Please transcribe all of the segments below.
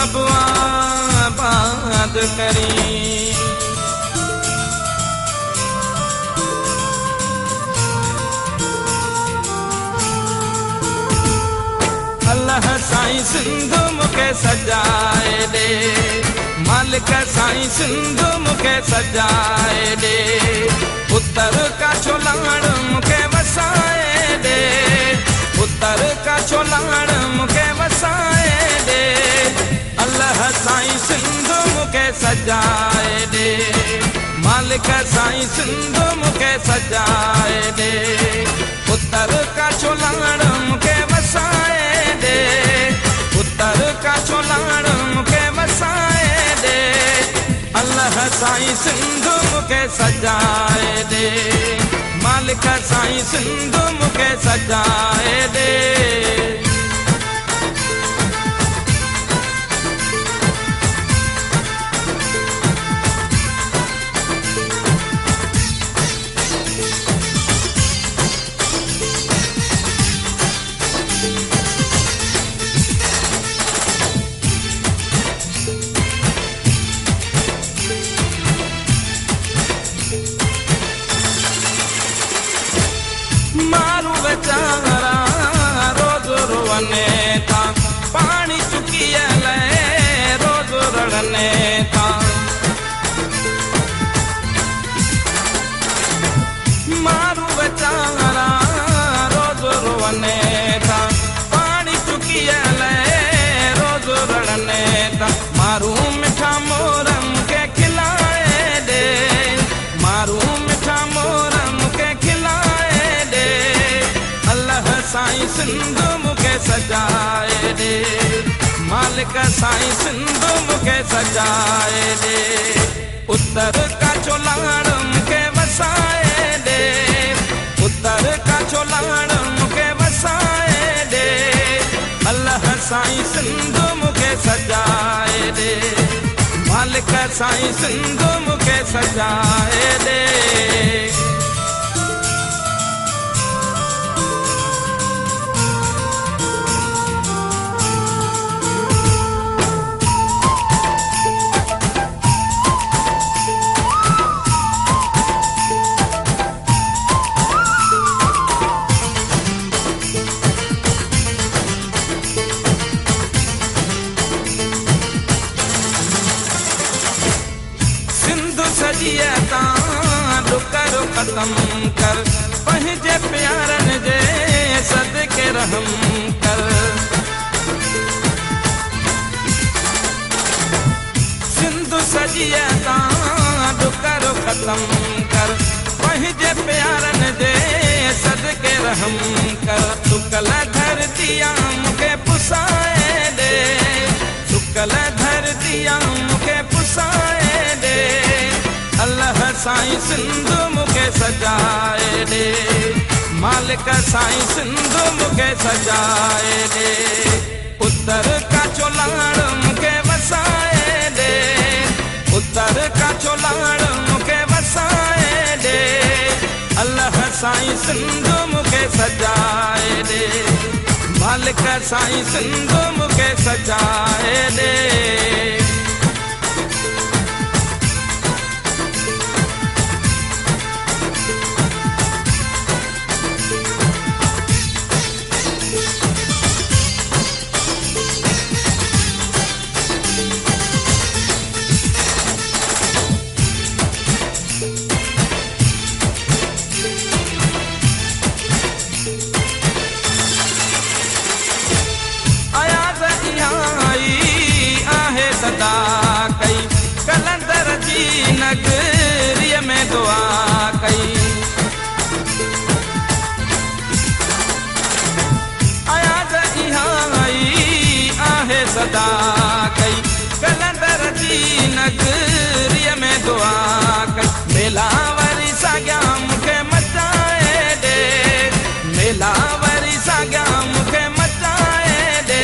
सभु आबाद करी। अल्लाह साईं सिंधु मुखे सजाए दे, मालिक साईं सिंधु मुखे सजाए दे। पुत्र का छोलाण मुखे वसाए दे, पुत्र का छोलाण मुखे वसाए दे। अल्लाह साईं सिंधु मुखे सजाए दे, मालिक साईं सिंधु मुखे सजाए दे। पुत्र का छोलाण मुखे वसाए दे, पुत्र का छोलाण मुखे वसाए दे। अल्लाह साईं सिंधु मुखे सजाए दे, मालिक साईं सिंधु मुखे सजाए दे। मारू बेचारा रोज रोवने था, पानी चुकियल रोज रड़ने था। मारू बेचारा रोज रोवने था, पानी चुकियल रोज रड़ने था। मारू मिठा मोरम के खिलाए दे, मारू मिठा मोरम के खिलाए दे। अल्लाह साईं सिंधु मुखे सजाए दे, मालिक साईं सिंधु मुखे सजाए दे। पुत्र का छोलाण मुखे वसाए दे, पुत्र का छोलाण मुखे वसाए दे। अल्लाह साईं सिंधु मुखे सजाए दे, मालिक साईं सिंधु मुखे सजाए दे। सजिया डुकर खत्म कर, पंहिंजे प्यारन जे सदके रहम कर। सिंधु सजिया डुकर खत्म कर, पंहिंजे प्यारन जे सदके रहम कर। सुकल धरतिया मुखे पुसाए दे, सुकल धरतिया मुखे पुसाए दे। अल्लाह साईं सिंधु मुखे सजाए दे, मालिक साईं सिंधु मुखे सजाए दे। पुत्र का छोलाण मुखे वसाए दे, पुत्र का छोलाण मुखे वसाए दे। अल्लाह साईं सिंधु मुखे सजाए दे, मालिक साईं सिंधु मुखे सजाए दे। सदा कई कलंदर जी नगरीअ में दुआ कई। आयाज़ इहा आई आहे सदा कई कलंदर जी नगरीअ में दुआ कई। मेला वरी साॻिया मूंखे मचाए दे, मेला वरी साॻिया मूंखे मचाए दे।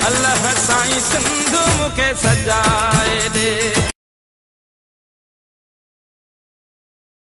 अल्लाह साईं सिंधु मुखे सजाए दे,